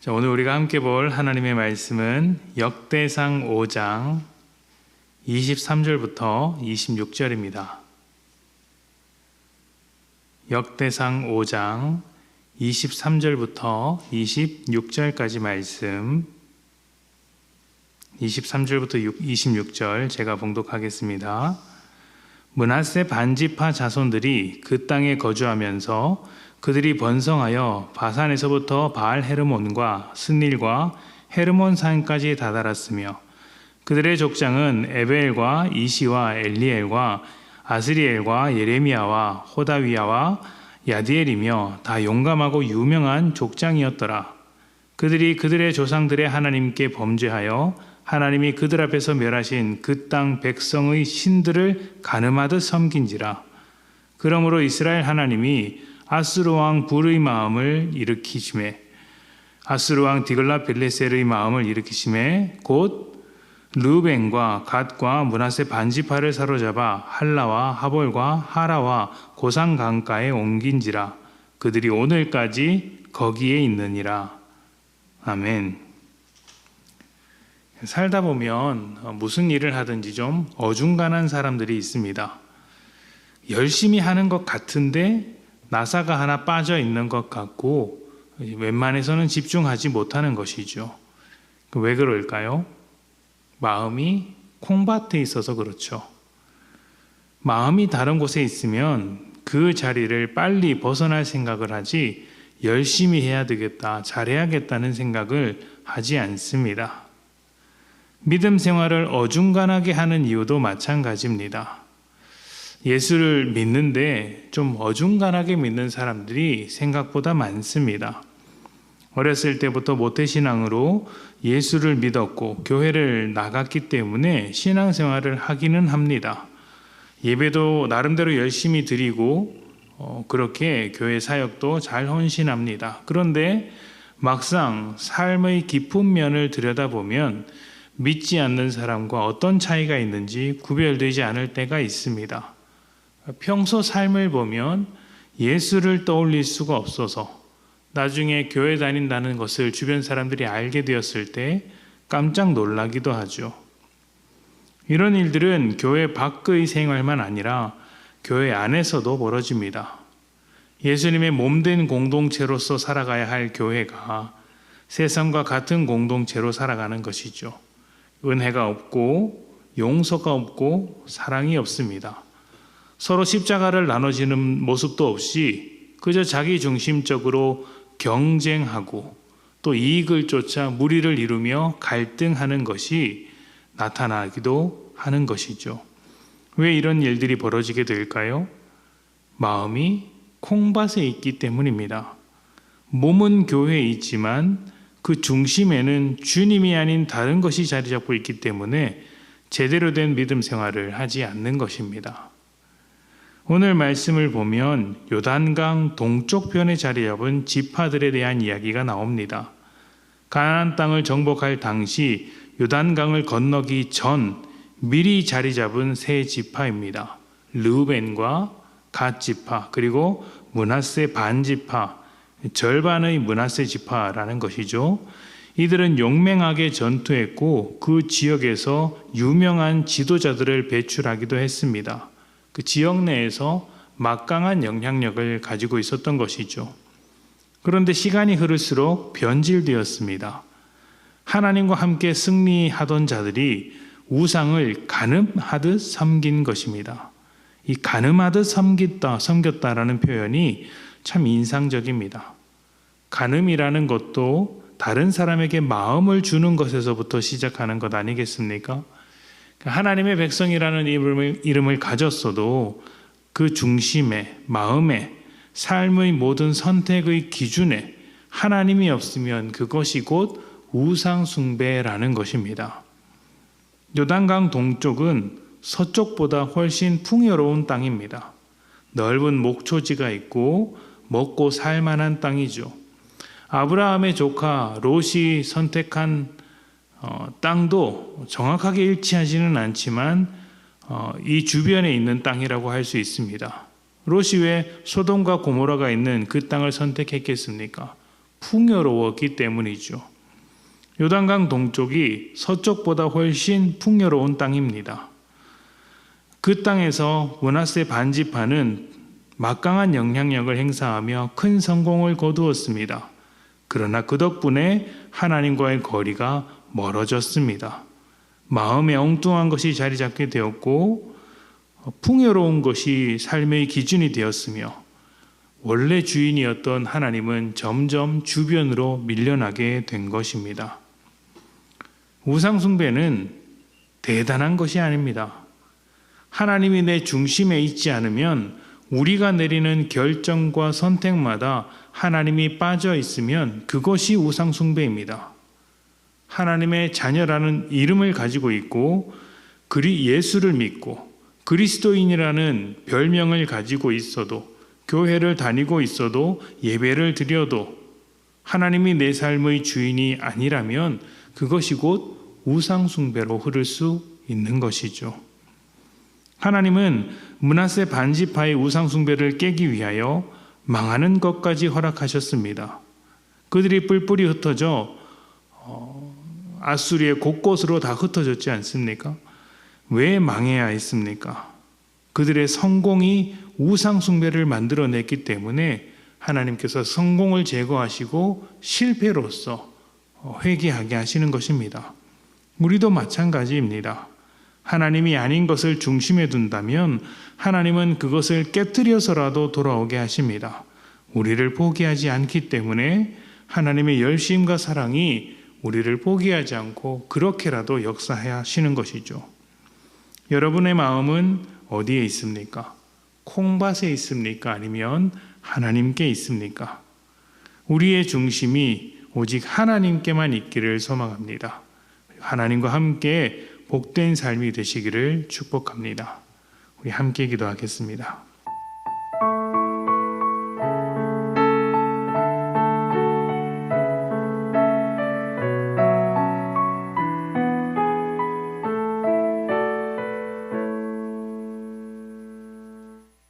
자, 오늘 우리가 함께 볼 하나님의 말씀은 역대상 5장 23절부터 26절입니다. 역대상 5장 23절부터 26절까지 말씀, 23절부터 26절 제가 봉독하겠습니다. 므낫세 반지파 자손들이 그 땅에 거주하면서 그들이 번성하여 바산에서부터 바알 헤르몬과 스닐과 헤르몬 산까지 다다랐으며 그들의 족장은 에베엘과 이시와 엘리엘과 아스리엘과 예레미야와 호다위야와 야디엘이며 다 용감하고 유명한 족장이었더라. 그들이 그들의 조상들의 하나님께 범죄하여 하나님이 그들 앞에서 멸하신 그 땅 백성의 신들을 가늠하듯 섬긴지라. 그러므로 이스라엘 하나님이 아수르 왕 불의 마음을 일으키심에 아수르 왕 디글랏빌레셀의 마음을 일으키심에 곧 르우벤과 갓과 므낫세 반지파를 사로잡아 할라와 하볼과 하라와 고산 강가에 옮긴지라. 그들이 오늘까지 거기에 있느니라. 아멘. 살다 보면 무슨 일을 하든지 좀 어중간한 사람들이 있습니다. 열심히 하는 것 같은데 나사가 하나 빠져 있는 것 같고 웬만해서는 집중하지 못하는 것이죠. 왜 그럴까요? 마음이 콩밭에 있어서 그렇죠. 마음이 다른 곳에 있으면 그 자리를 빨리 벗어날 생각을 하지 열심히 해야 되겠다, 잘해야겠다는 생각을 하지 않습니다. 믿음 생활을 어중간하게 하는 이유도 마찬가지입니다. 예수를 믿는데 좀 어중간하게 믿는 사람들이 생각보다 많습니다. 어렸을 때부터 모태신앙으로 예수를 믿었고 교회를 나갔기 때문에 신앙생활을 하기는 합니다. 예배도 나름대로 열심히 드리고 그렇게 교회 사역도 잘 헌신합니다. 그런데 막상 삶의 깊은 면을 들여다보면 믿지 않는 사람과 어떤 차이가 있는지 구별되지 않을 때가 있습니다. 평소 삶을 보면 예수를 떠올릴 수가 없어서 나중에 교회 다닌다는 것을 주변 사람들이 알게 되었을 때 깜짝 놀라기도 하죠. 이런 일들은 교회 밖의 생활만 아니라 교회 안에서도 벌어집니다. 예수님의 몸된 공동체로서 살아가야 할 교회가 세상과 같은 공동체로 살아가는 것이죠. 은혜가 없고 용서가 없고 사랑이 없습니다. 서로 십자가를 나눠지는 모습도 없이 그저 자기중심적으로 경쟁하고 또 이익을 쫓아 무리를 이루며 갈등하는 것이 나타나기도 하는 것이죠. 왜 이런 일들이 벌어지게 될까요? 마음이 콩밭에 있기 때문입니다. 몸은 교회에 있지만 그 중심에는 주님이 아닌 다른 것이 자리 잡고 있기 때문에 제대로 된 믿음 생활을 하지 않는 것입니다. 오늘 말씀을 보면 요단강 동쪽 편에 자리 잡은 지파들에 대한 이야기가 나옵니다. 가나안 땅을 정복할 당시 요단강을 건너기 전 미리 자리 잡은 세 지파입니다. 르우벤과 갓 지파, 그리고 므낫세 반 지파, 절반의 므낫세 지파라는 것이죠. 이들은 용맹하게 전투했고 그 지역에서 유명한 지도자들을 배출하기도 했습니다. 그 지역 내에서 막강한 영향력을 가지고 있었던 것이죠. 그런데 시간이 흐를수록 변질되었습니다. 하나님과 함께 승리하던 자들이 우상을 가늠하듯 섬긴 것입니다. 이 가늠하듯 섬겼다라는 표현이 참 인상적입니다. 가늠이라는 것도 다른 사람에게 마음을 주는 것에서부터 시작하는 것 아니겠습니까? 하나님의 백성이라는 이름을 가졌어도 그 중심에, 마음에, 삶의 모든 선택의 기준에 하나님이 없으면 그것이 곧 우상숭배라는 것입니다. 요단강 동쪽은 서쪽보다 훨씬 풍요로운 땅입니다. 넓은 목초지가 있고 먹고 살만한 땅이죠. 아브라함의 조카 롯이 선택한 땅도 정확하게 일치하지는 않지만 이 주변에 있는 땅이라고 할 수 있습니다. 롯이 왜 소돔과 고모라가 있는 그 땅을 선택했겠습니까? 풍요로웠기 때문이죠. 요단강 동쪽이 서쪽보다 훨씬 풍요로운 땅입니다. 그 땅에서 므낫세 반지파는 막강한 영향력을 행사하며 큰 성공을 거두었습니다. 그러나 그 덕분에 하나님과의 거리가 멀어졌습니다. 마음에 엉뚱한 것이 자리 잡게 되었고 풍요로운 것이 삶의 기준이 되었으며 원래 주인이었던 하나님은 점점 주변으로 밀려나게 된 것입니다. 우상숭배는 대단한 것이 아닙니다. 하나님이 내 중심에 있지 않으면 우리가 내리는 결정과 선택마다 하나님이 빠져 있으면 그것이 우상숭배입니다. 하나님의 자녀라는 이름을 가지고 있고 예수를 믿고 그리스도인이라는 별명을 가지고 있어도 교회를 다니고 있어도 예배를 드려도 하나님이 내 삶의 주인이 아니라면 그것이 곧 우상숭배로 흐를 수 있는 것이죠. 하나님은 므낫세 반지파의 우상숭배를 깨기 위하여 망하는 것까지 허락하셨습니다. 그들이 뿔뿔이 흩어져 아수리의 곳곳으로 다 흩어졌지 않습니까? 왜 망해야 했습니까? 그들의 성공이 우상숭배를 만들어냈기 때문에 하나님께서 성공을 제거하시고 실패로서 회개하게 하시는 것입니다. 우리도 마찬가지입니다. 하나님이 아닌 것을 중심에 둔다면 하나님은 그것을 깨뜨려서라도 돌아오게 하십니다. 우리를 포기하지 않기 때문에 하나님의 열심과 사랑이 우리를 포기하지 않고 그렇게라도 역사하시는 것이죠. 여러분의 마음은 어디에 있습니까? 콩밭에 있습니까? 아니면 하나님께 있습니까? 우리의 중심이 오직 하나님께만 있기를 소망합니다. 하나님과 함께 복된 삶이 되시기를 축복합니다. 우리 함께 기도하겠습니다.